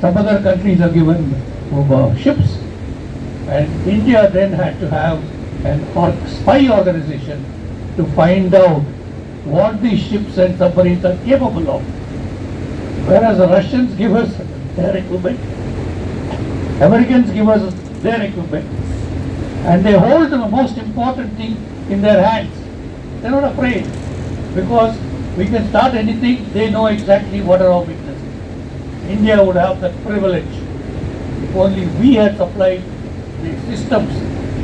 Some other countries are given ships, and India then had to have an spy organization to find out what these ships and submarines are capable of. Whereas the Russians give us their equipment, Americans give us their equipment, and they hold the most important thing in their hands. They're not afraid, because we can start anything, they know exactly what are our weaknesses. India would have that privilege if only we had supplied the systems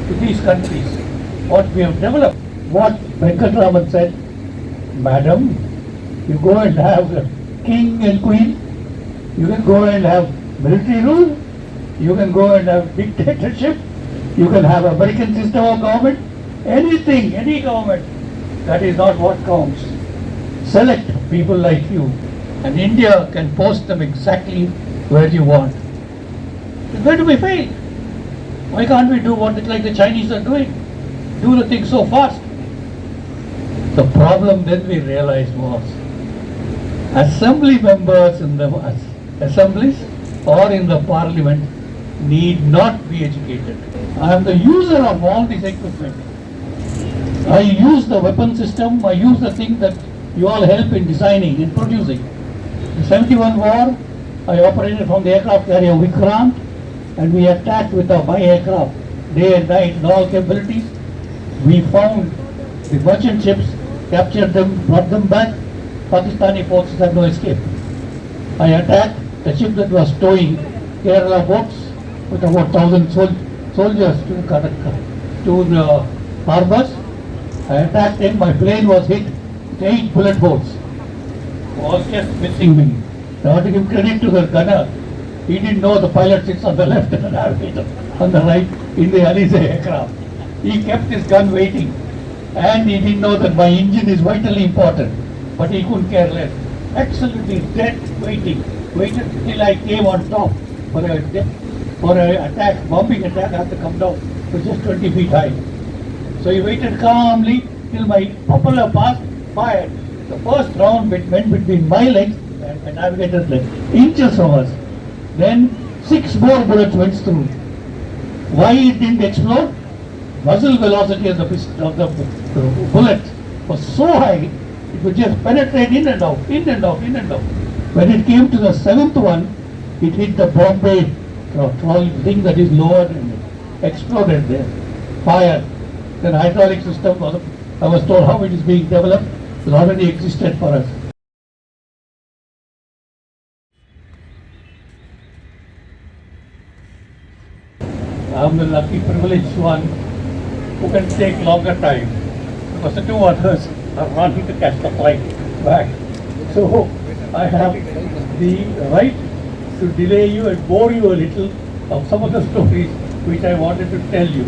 to these countries. What we have developed, what Venkataraman said, madam, you go and have a king and queen, you can go and have military rule, you can go and have dictatorship, you can have American system of government, anything, any government. That is not what counts. Select people like you, and India can post them exactly where you want. Where do we fail? Why can't we do what like the Chinese are doing? Do the thing so fast. The problem then we realized was assembly members in the assemblies or in the parliament need not be educated. I am the user of all this equipment. I use the weapon system, I use the thing that you all help in designing and producing. The 71 war, I operated from the aircraft carrier Vikrant, and we attacked with my aircraft day and night in all capabilities. We found the merchant ships, captured them, brought them back. Pakistani forces had no escape. I attacked the ship that was towing Kerala boats with about 1,000 soldiers to the harbors. I attacked him, my plane was hit with 8 bullet holes. Was just missing me. I want to give credit to the gunner. He didn't know the pilot sits on the left and the navigator on the right in the Alizé aircraft. He kept his gun waiting, and he didn't know that my engine is vitally important, but he couldn't care less. Absolutely dead waiting. Waited till I came on top for a attack, bombing attack. I had to come down. It was just 20 feet high. So he waited calmly till my propeller passed, fired. The first round went between my legs and the navigator's legs, inches from us. Then 6 more bullets went through. Why it didn't explode? Muzzle velocity of the bullet was so high, it would just penetrate in and out, in and out, in and out. When it came to the 7th one, it hit the Bombay trolley thing that is lowered and exploded there. Fire. Then hydraulic system was, I was told how it is being developed, it already existed for us. I am the lucky privileged one who can take longer time, because the 2 others are running to catch the flight back. So I have the right to delay you and bore you a little of some of the stories which I wanted to tell you.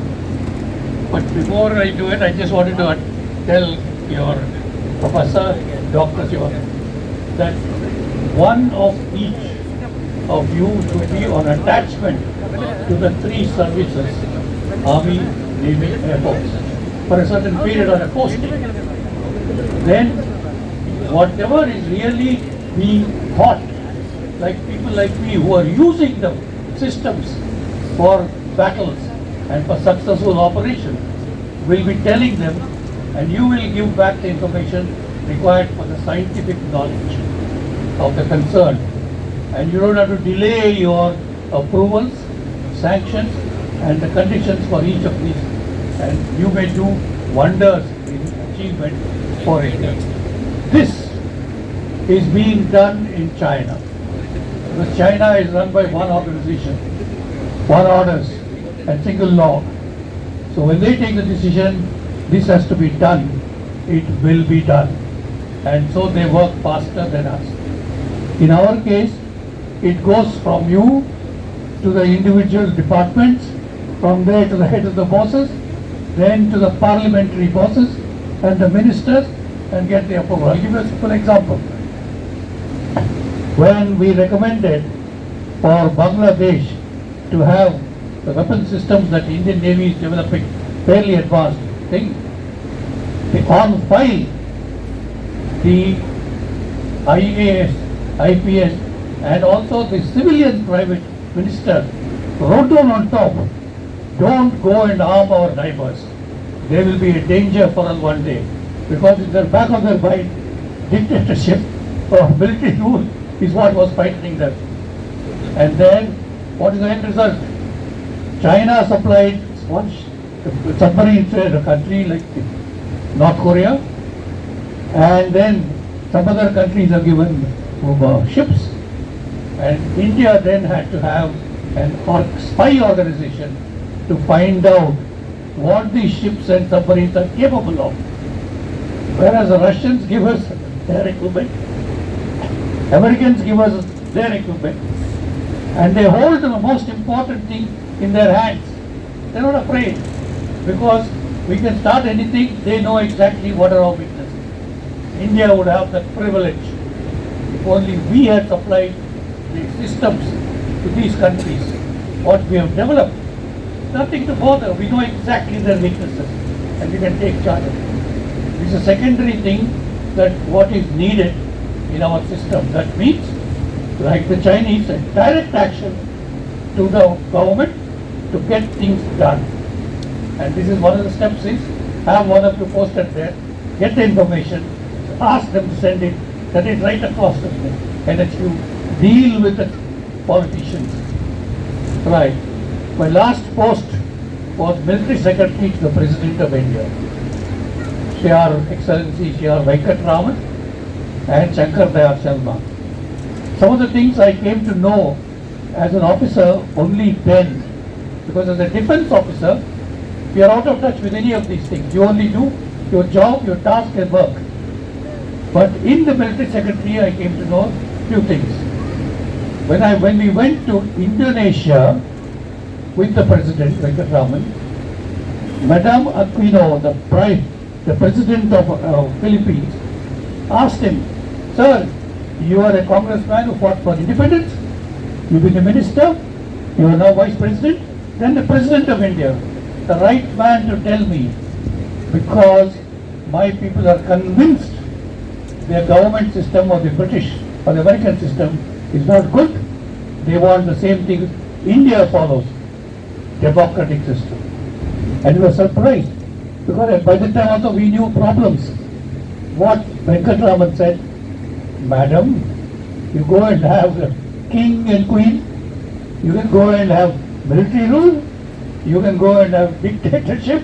But before I do it, I just wanted to tell your Professor, Dr. Shivaraman, that one of each of you should be on attachment to the 3 services, Army, Navy, Air Force, for a certain period on a posting. Then whatever is really being taught, like people like me who are using the systems for battles and for successful operations, will be telling them, and you will give back the information required for the scientific knowledge of the concern. And you don't have to delay your approvals, sanctions, and the conditions for each of these. And you may do wonders in achievement for it. This is being done in China. Because China is run by one organization, one orders, and single law. So when they take the decision, this has to be done, it will be done. And so they work faster than us. In our case, it goes from you to the individual departments, from there to the head of the bosses, then to the parliamentary bosses and the ministers, and get the approval. I'll give you a simple example. When we recommended for Bangladesh to have the weapon systems that Indian Navy is developing, fairly advanced thing, on file, the IAS, IPS and also the civilian private minister wrote down on top, don't go and harm our neighbors. They will be a danger for us one day. Because in the back of their mind, dictatorship or military rule is what was frightening them. And then, what is the end result? China supplied submarines to a country like North Korea, and then some other countries are given ships, and India then had to have an spy organization to find out what these ships and submarines are capable of. Whereas the Russians give us their equipment, Americans give us their equipment, and they hold the most important thing in their hands. They're not afraid, because we can start anything, they know exactly what are our weaknesses. India would have that privilege if only we had supplied the systems to these countries. What we have developed, nothing to bother. We know exactly their weaknesses and we can take charge of it. It's a secondary thing that what is needed in our system. That means, like the Chinese, a direct action to the government to get things done. And this is one of the steps is, have one of you posted there, get the information, ask them to send it, send it right across the NHU, deal with the politicians. Right. My last post was Military Secretary to the President of India, Shri Excellency Shri Venkataraman and Shankar Dayal Sharma. Some of the things I came to know as an officer only then, because as a defense officer, you are out of touch with any of these things. You only do your job, your task and work. But in the military secretary, I came to know few things. When we went to Indonesia with the President, Venkataraman, Madame Aquino, the President of Philippines, asked him, "Sir, you are a congressman who fought for independence, you've been a minister, you are now Vice President, then the President of India, the right man to tell me, because my people are convinced their government system or the British or the American system is not good. They want the same thing India follows, democratic system." And we were surprised, because by the time also we knew problems. What Venkataraman said, "Madam, you go and have the king and queen, you can go and have military rule, you can go and have dictatorship,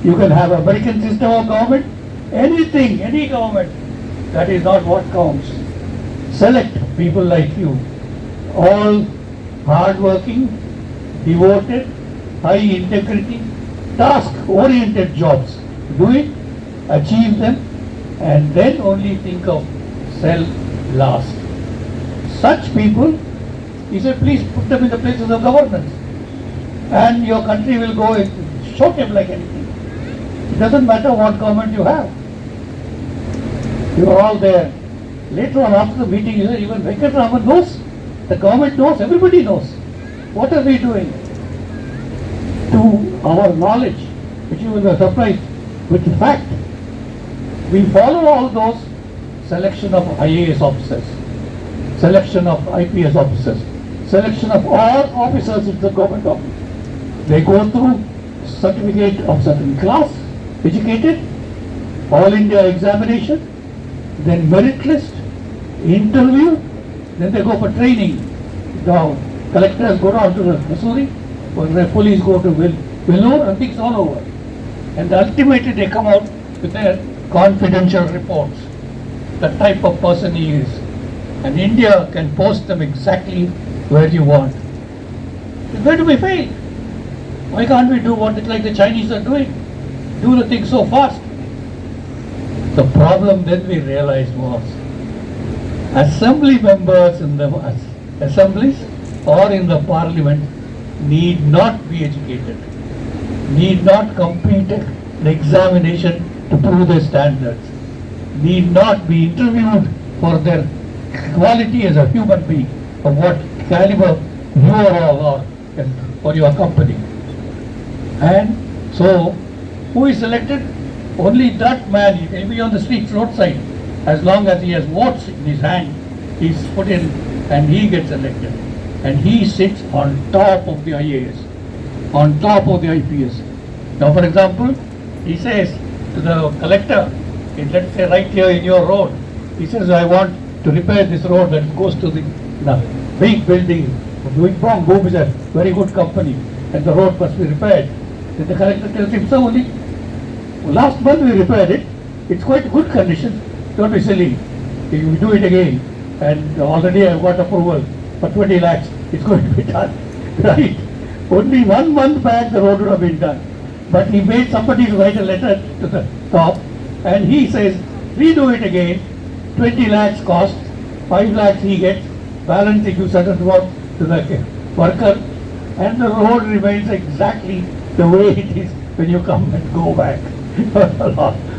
you can have American system of government, anything, any government. That is not what counts. Select people like you, all hard-working, devoted, high integrity, task-oriented jobs. Do it, achieve them, and then only think of self last." Such people, he said, please put them in the places of governance, and your country will go and shock him like anything. It doesn't matter what government you have. You are all there. Later on, after the meeting, he said, even Venkataraman knows, the government knows, everybody knows. What are we doing? To our knowledge, which you will be surprised with the fact, we follow all those selection of IAS officers, selection of IPS officers, selection of all officers in the government office. They go through certificate of certain class, educated, all India examination, then merit list, interview, then they go for training. The collectors go down to the Missouri, or the police go to Vellore, and things all over. And ultimately they come out with their confidential reports, the type of person he is. And India can post them exactly where you want. It's going to be failed. Why can't we do what like the Chinese are doing? Do the thing so fast. The problem then we realized was, assembly members in the assemblies or in the parliament need not be educated, need not complete an examination to prove their standards, need not be interviewed for their quality as a human being, of what caliber you are for your company. And so, who is selected? Only that man. He can be on the street roadside. As long as he has votes in his hand, he's put in and he gets elected. And he sits on top of the IAS, on top of the IPS. Now, for example, he says to the collector, let's say right here in your road, he says, I want to repair this road that goes to the big building, doing wrong, Boom is a very good company, and the road must be repaired. Then the collector tells him, so only last month we repaired it, it's quite good condition, don't be silly, you do it again, and already I've got approval for 20 lakhs, it's going to be done, right? Only 1 month back the road would have been done, but he made somebody to write a letter to the top, and he says, redo it again, 20 lakhs cost, 5 lakhs he gets, balance he gives certain work to the worker, and the road remains exactly the way it is when you come and go back.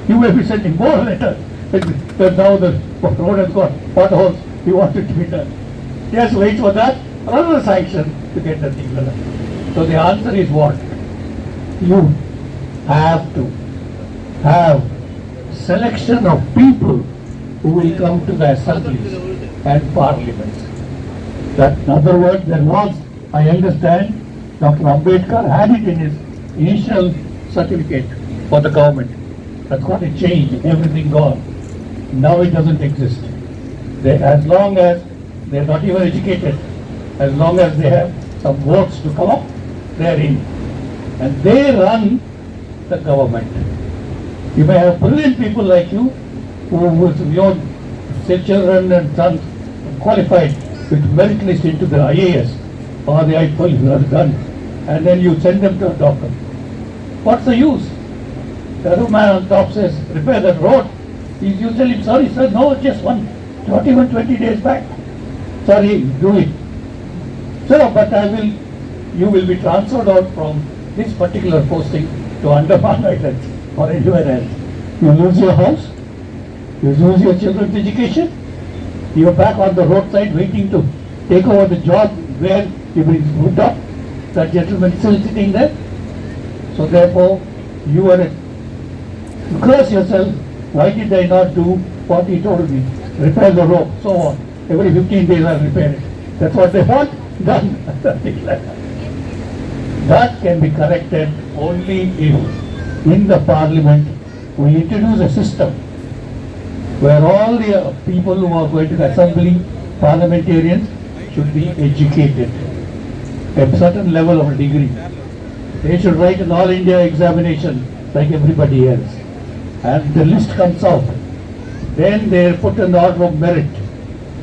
You may be sending more letters, because now the road has got potholes, you want it to be done. Just wait for that, another sanction to get the thing done. So the answer is what? You have to have selection of people who will come to the assemblies and parliaments. That, in other words, there was, I understand, Dr. Ambedkar had it in his initial certificate for the government. That's got to change, everything gone. Now it doesn't exist. As long as they're not even educated, as long as they have some votes to come up, they're in. And they run the government. You may have brilliant people like you, who with your children and sons qualified with merit list into the IAS or the IPL you have done, and then you send them to a doctor. What's the use? The other man on top says, repair that road. You tell him, sorry sir, no, just one, not even 20 days back. Sorry, do it. So, but you will be transferred out from this particular posting to Andaman Islands or anywhere else. You lose your house, you lose your children's education, you're back on the roadside waiting to take over the job where you've been moved up. That gentleman is still sitting there. So therefore, you curse yourself, why did I not do what he told me? Repair the road, so on. Every 15 days I'll repair it. That's what they want, done. That can be corrected only if in the parliament we introduce a system where all the people who are going to the assembly, parliamentarians, should be educated at a certain level of a degree. They should write an all India examination like everybody else. And the list comes out. Then they put an order of merit.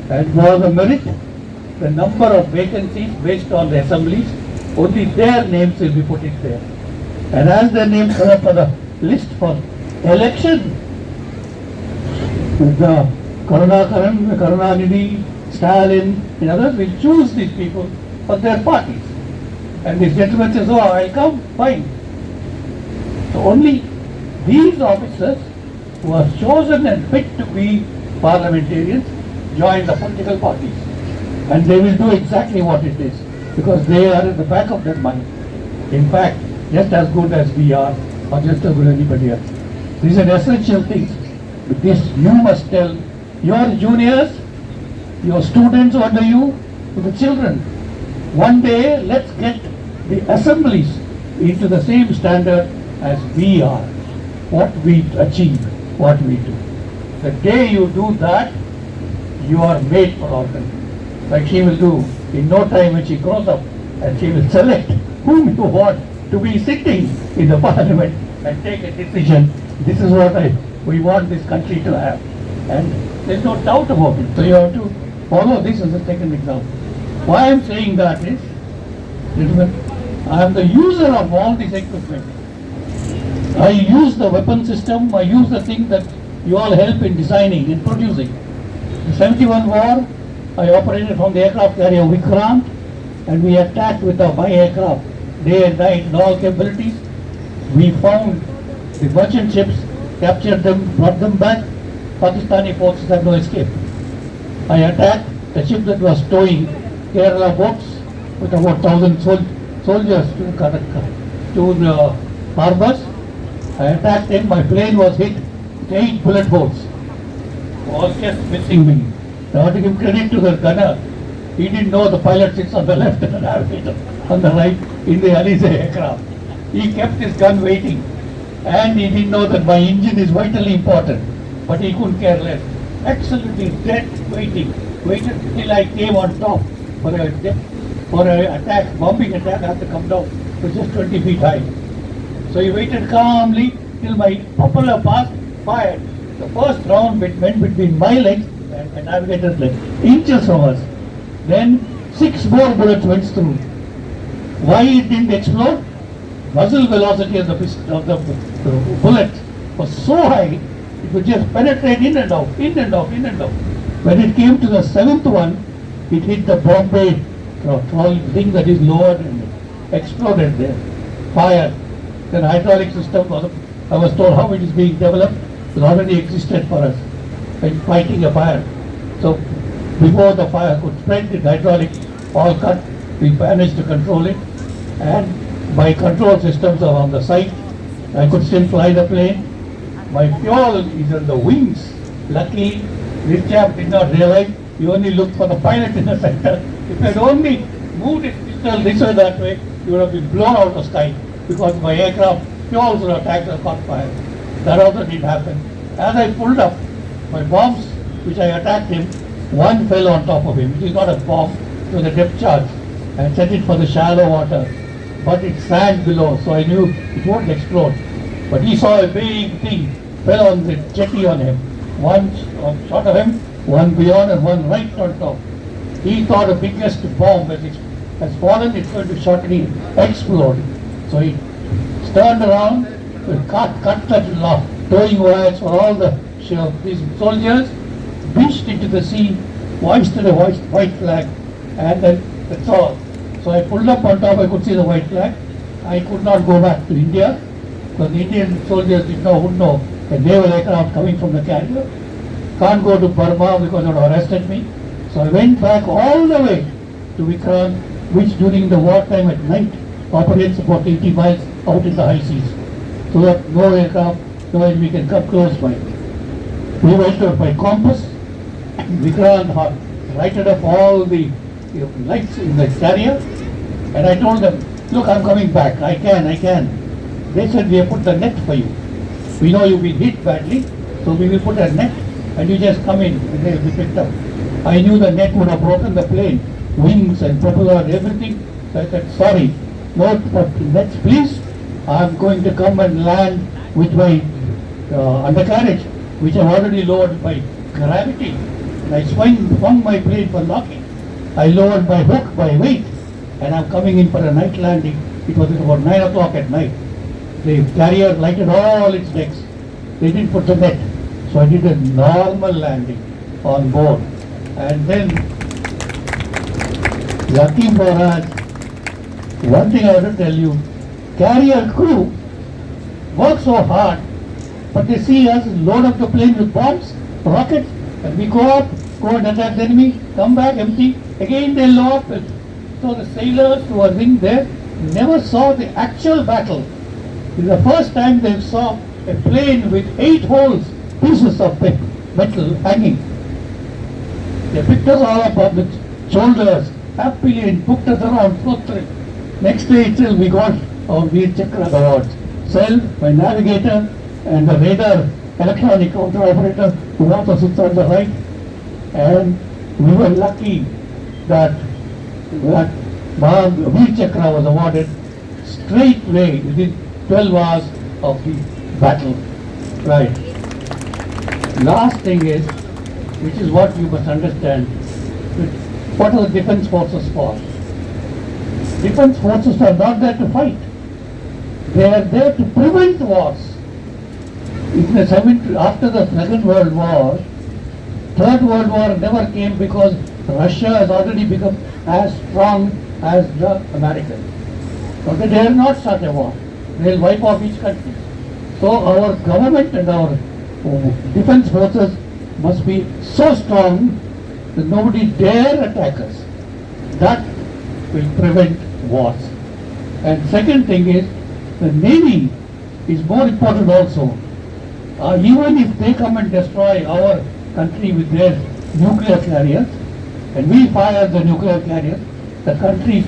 And for the merit, the number of vacancies based on the assemblies, only their names will be put in there. And as their names come up for the list for election, the Karunanidhi, Stalin, and others will choose these people for their parties. And this gentleman says, oh, I'll come, fine. So only these officers who are chosen and fit to be parliamentarians join the political parties. And they will do exactly what it is, because they are at the back of their mind. In fact, just as good as we are, or just as good as anybody else. These are essential things. With this, you must tell your juniors, your students under you, to the children. One day, let's get the assemblies into the same standard as we are. What we achieve, what we do. The day you do that, you are made for organ. Like she will do in no time when she grows up, and she will select whom you want to be sitting in the parliament and take a decision. This is what we want this country to have. And there's no doubt about it. So you have to follow this as a second example. Why I'm saying that is, gentlemen, I am the user of all this equipment. I use the weapon system, I use the thing that you all help in designing and producing. The 71 war, I operated from the aircraft carrier Vikrant, and we attacked with my aircraft day and night in all capabilities. We found the merchant ships, captured them, brought them back. Pakistani forces had no escape. I attacked the ship that was towing Kerala boats with about 1,000 soldiers to the harbors. I attacked him, my plane was hit with 8 bullet holes. Was just missing me. I want to give credit to the gunner. He didn't know the pilot sits on the left and the navigator on the right in the Alizé aircraft. He kept his gun waiting, and he didn't know that my engine is vitally important, but he couldn't care less. Absolutely dead waiting. Waited till I came on top for a attack, bombing attack. I had to come down. It was just 20 feet high. So he waited calmly till my propeller passed, fired. The first round went between my legs and the navigator's legs, inches from us. Then 6 more bullets went through. Why it didn't explode? Muzzle velocity of the bullet was so high, it would just penetrate in and out, in and out, in and out. When it came to the 7th one, it hit the Bombay thing that is lowered and exploded there. Fire. Then hydraulic system, I was told how it is being developed, it already existed for us in fighting a fire. So before the fire could spread, the hydraulic all cut, we managed to control it. And my control systems are on the side. I could still fly the plane. My fuel is on the wings. Luckily, this chap did not realize. He only looked for the pilot in the center. If I had only moved it this way, that way, you would have been blown out of the sky because my aircraft fuels were attacked and caught fire. That also did happen. As I pulled up, my bombs, which I attacked him, one fell on top of him. It is not a bomb, it was a depth charge. I set it for the shallow water, but it sank below, so I knew it won't explode. But he saw a big thing, fell on the jetty on him. One shot of him, one beyond and one right on top. He thought the biggest bomb has fallen, it's going to shortly explode. So he turned around, cut that towing wires for all these soldiers, beached into the sea, hoisted a white flag, and then that's all. So I pulled up on top, I could see the white flag. I could not go back to India because the Indian soldiers would know a naval aircraft coming from the carrier. Can't go to Burma because they would have arrested me. So I went back all the way to Vikrant, which during the wartime at night operates about 80 miles out in the high seas. So that no aircraft, no enemy can come close by. We went by compass. Vikrant had lighted up all the lights in the carrier, and I told them, look, I'm coming back, I can. They said, we have put the net for you. We know you've been hit badly, so we will put a net, and you just come in, and they'll be picked up. I knew the net would have broken the plane, wings and propeller and everything, so I said, sorry, no nets please, I'm going to come and land with my undercarriage, which I've already lowered by gravity. And I swung my plane for knocking. I lowered my hook by weight, and I'm coming in for a night landing. It was about 9 o'clock at night. The carrier lighted all its decks. They didn't put the net. So I did a normal landing on board. And then, lucky for us, one thing I want to tell you, carrier crew work so hard, but they see us load up the plane with bombs, rockets, and we go up, go and attack the enemy, come back empty, again they load up it. So the sailors who were in there never saw the actual battle. It is the first time they saw a plane with 8 holes, pieces of metal hanging. They picked us all up on the shoulders, happily, and booked us around so thrilled. Next day itself we got our Veer Chakra awards. Self, my navigator, and the radar electronic counter operator who also sits on the right. And we were lucky that Veer Chakra was awarded straight away within 12 hours of the battle. Right. Last thing is, which is what you must understand, what are the defense forces for? Defense forces are not there to fight. They are there to prevent wars. After the Second World War, Third World War never came because Russia has already become as strong as the Americans. Okay, they will not start a war. They will wipe off each country. So our government and our defense forces must be so strong that nobody dare attack us. That will prevent wars. And second thing is, the Navy is more important also. Even if they come and destroy our country with their nuclear carriers, and we fire the nuclear carrier, the country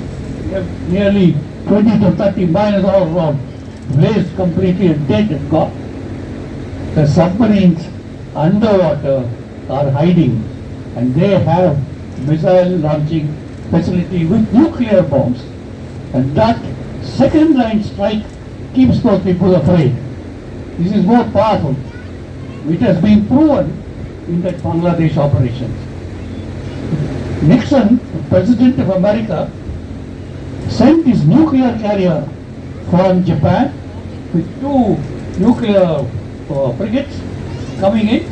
nearly 20 to 30 miles all around, blazed completely and dead and gone. The submarines underwater are hiding, and they have missile launching facility with nuclear bombs. And that second line strike keeps those people afraid. This is more powerful. It has been proven in that Bangladesh operations. Nixon, the President of America, sent his nuclear carrier from Japan with 2 nuclear frigates coming in,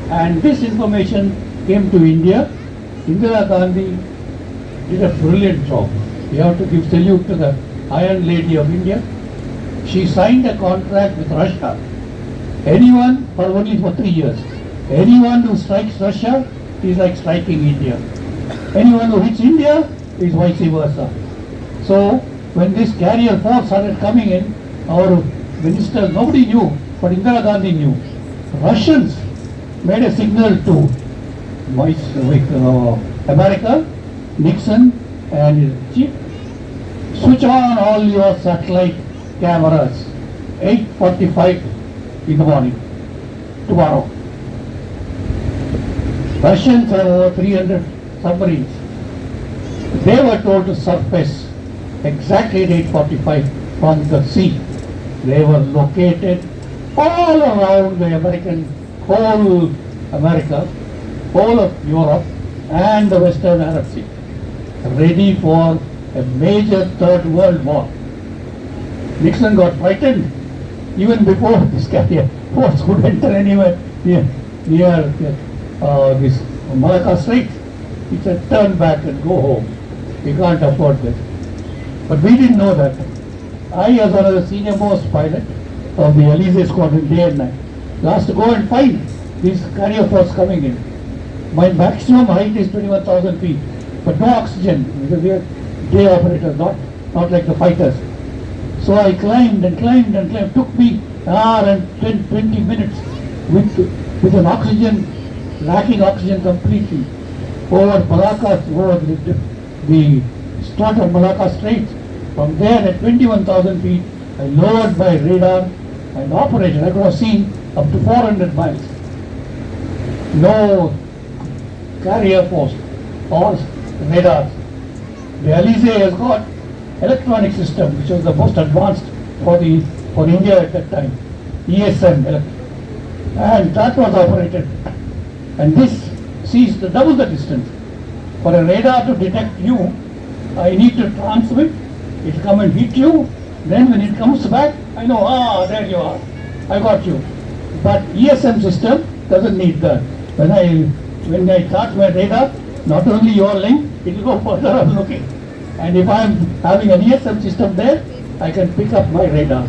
and this information came to India. Indira Gandhi did a brilliant job. We have to give salute to the Iron Lady of India. She signed a contract with Russia. Anyone, for only for 3 years, anyone who strikes Russia is like striking India. Anyone who hits India is vice versa. So when this carrier force started coming in, our ministers, nobody knew, but Indira Gandhi knew. Russians made a signal to America, Nixon and his chief, switch on all your satellite cameras, 8:45 in the morning, tomorrow. Russians have over 300 submarines. They were told to surface exactly at 8:45 from the sea. They were located all around the whole America, whole of Europe and the Western Arab Sea, ready for a major Third World War. Nixon got frightened even before this carrier force could enter anywhere near this Malacca Strait. He said, turn back and go home. We can't afford this. But we didn't know that. I, as one of the senior most pilot of the Elysee Squadron, day and night, asked to go and find this carrier force coming in. My maximum height is 21,000 feet, but no oxygen, because we are day operators, not like the fighters. So I climbed and climbed and climbed. It took me an hour and 20 minutes with an oxygen, lacking oxygen completely, over Malacca, over the start of Malacca Strait. From there at 21,000 feet, I lowered my radar and operated. I could have seen up to 400 miles. No carrier force or radars. The Elysee has got electronic system, which was the most advanced for India at that time, ESM, and that was operated. And this sees double the distance. For a radar to detect you, I need to transmit. It come and hit you. Then when it comes back, I know, there you are. I got you. But ESM system doesn't need that. When I start my radar, not only your length, it will go further I'm looking. And if I'm having an ESM system there, I can pick up my radar.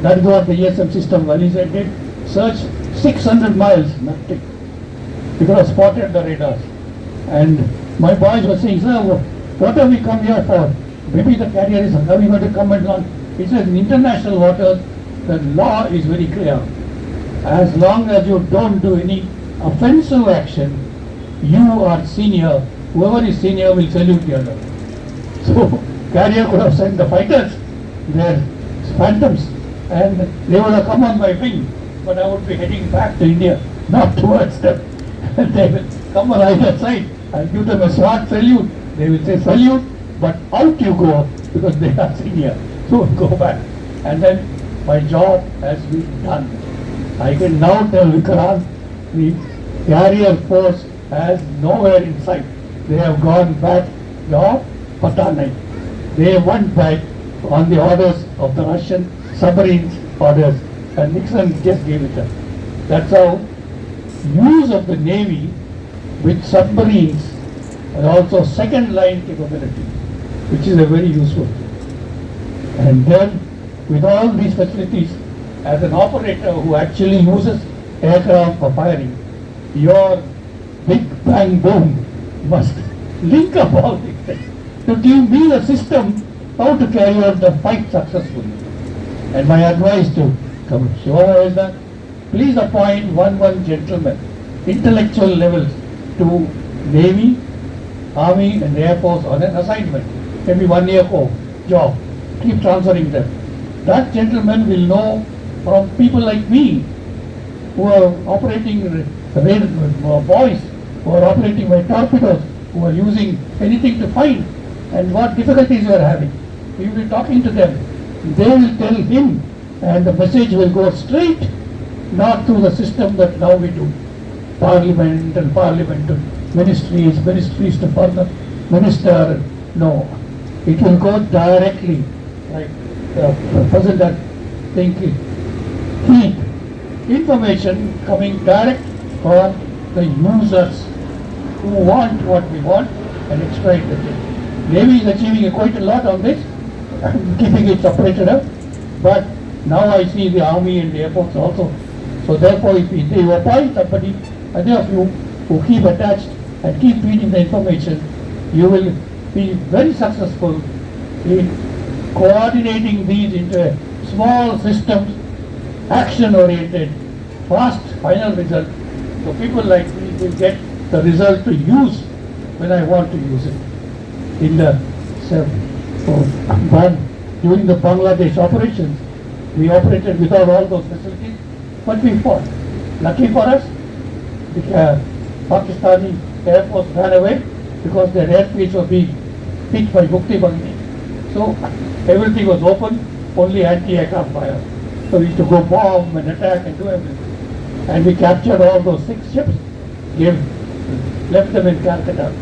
That is what the ESM system Elysee did. Search 600 miles, nothing. Because I spotted the radars. And my boys were saying, sir, what have we come here for? Maybe the carrier is coming to come and launch. He says, in international waters, the law is very clear. As long as you don't do any offensive action, you are senior. Whoever is senior will salute the other. So, carrier could have sent the fighters, their phantoms, and they would have come on my wing. But I would be heading back to India, not towards them. They will come on either side. I'll give them a sword salute. They will say salute, but out you go, because they are senior. So go back. And then my job has been done. I can now tell Vikrant, the carrier force has nowhere in sight. They have gone back to Patna. They went back on the orders of the Russian submarines orders, and Nixon just gave it up. That's how use of the Navy with submarines and also second line capability, which is a very useful thing. And then with all these facilities, as an operator who actually uses aircraft for firing, your big bang boom must link up all these things to give me the system how to carry out the fight successfully. And my advice to Shivaraman is that please appoint one gentleman, intellectual levels, to Navy, Army and the Air Force on an assignment, maybe 1 year job, keep transferring them. That gentleman will know from people like me who are operating buoys, who are operating by torpedoes, who are using anything to find, and what difficulties you are having. We will be talking to them. They will tell him, and the message will go straight, not through the system that now we do. Parliament and parliament to ministries, ministries to further minister. No, it will go directly, like the President thinking. Keep information coming direct for the users who want what we want and extract the thing. Navy is achieving quite a lot on this, and keeping it separated up. But now I see the Army and the Air Force also. So therefore, if they appoint somebody, and there are few who keep attached and keep feeding the information, you will be very successful in coordinating these into small systems, action-oriented, fast final result. So people like me will get the result to use when I want to use it. In the during the Bangladesh operations, we operated without all those facilities, but we fought. Lucky for us, the Pakistani Air Force ran away because their airfields were being hit by Mukti Bangni. So everything was open, only anti-aircraft fire. So we used to go bomb and attack and do everything. And we captured all those 6 ships, left them in Calcutta.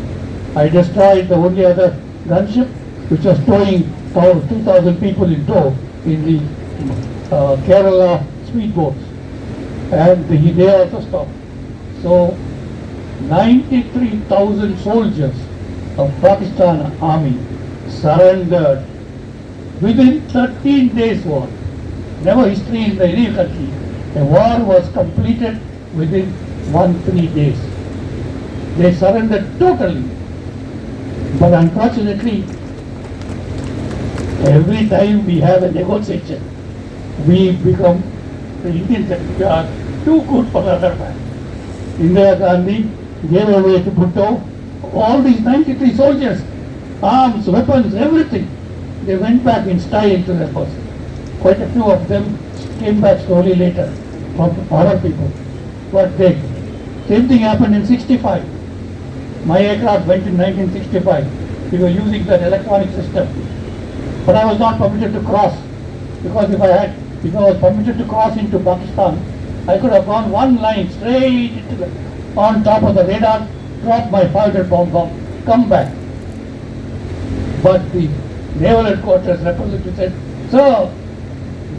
I destroyed the only other gunship which was towing 2,000 people in tow in the Kerala speedboats. And they also stopped. So 93,000 soldiers of Pakistan Army surrendered within 13 days war. Never history in any country. A war was completed within 1-3 days. They surrendered totally. But unfortunately, every time we have a negotiation, we become the Indians that we are too good for the other man. Indira Gandhi gave away to Bhutto all these 93 soldiers, arms, weapons, everything. They went back in style to their person. Quite a few of them came back slowly later from other people. But same thing happened in 65. My aircraft went in 1965. We were using that electronic system. But I was not permitted to cross, because if I was permitted to cross into Pakistan, I could have gone one line straight into on top of the radar, dropped my 500 bomb, come back. But the Naval Headquarters representative said, "Sir,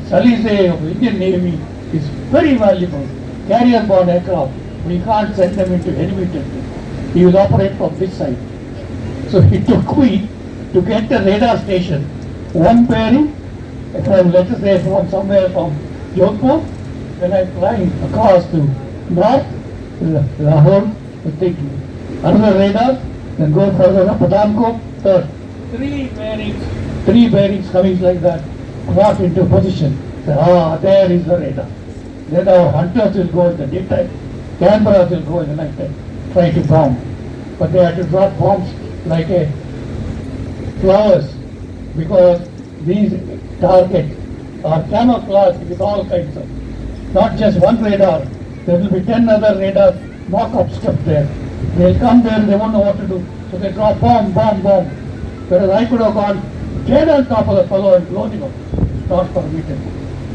Salize of Indian Navy is very valuable. Carrier-borne aircraft, we can't send them into enemy territory. He will operate from this side." So he took me to get the radar station, one bearing, from, let us say, from somewhere from Jodhpur. When I'm flying across to north, Lahore, I take another radar, then go further up, Pathankot, third. Three bearings coming like that, brought into position. Say, there is the radar. Then our hunters will go in the daytime, Canberras will go in the night time, try to bomb. But they had to drop bombs like flowers, because these targets are camouflaged with all kinds of, not just one radar, there will be 10 other radar mock-up stuff there. They'll come there and they won't know what to do. So they drop bomb. Whereas I could have gone dead on top of the fellow and blown him up. Not permitted.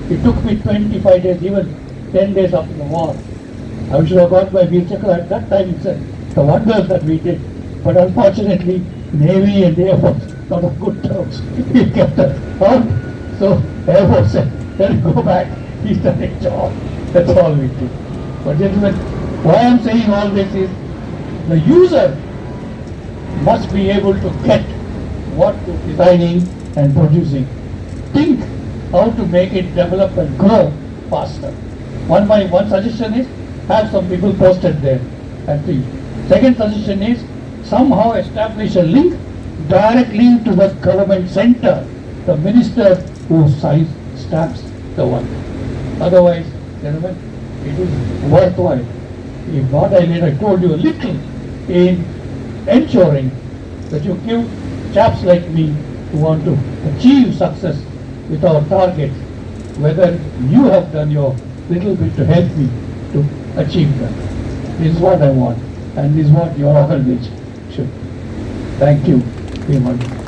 It took me 25 days, even 10 days after the war. I should have got my Veer Chakra at that time itself. The wonders that we did. But unfortunately, Navy and Air Force not on good terms. He kept us out. So Air Force said, let him go back. He's done a job. That's all we did. But gentlemen, why I'm saying all this is, the user must be able to get what you're designing and producing. Think how to make it develop and grow faster. One suggestion is, have some people posted there and see. Second suggestion is, somehow establish a link directly to the government center, the minister who stamps the work. Otherwise, gentlemen, it is worthwhile. If what I told you a little in ensuring that you give chaps like me who want to achieve success with our targets, whether you have done your little bit to help me to achieve that. This is what I want, and this is what your organization should. Thank you very much.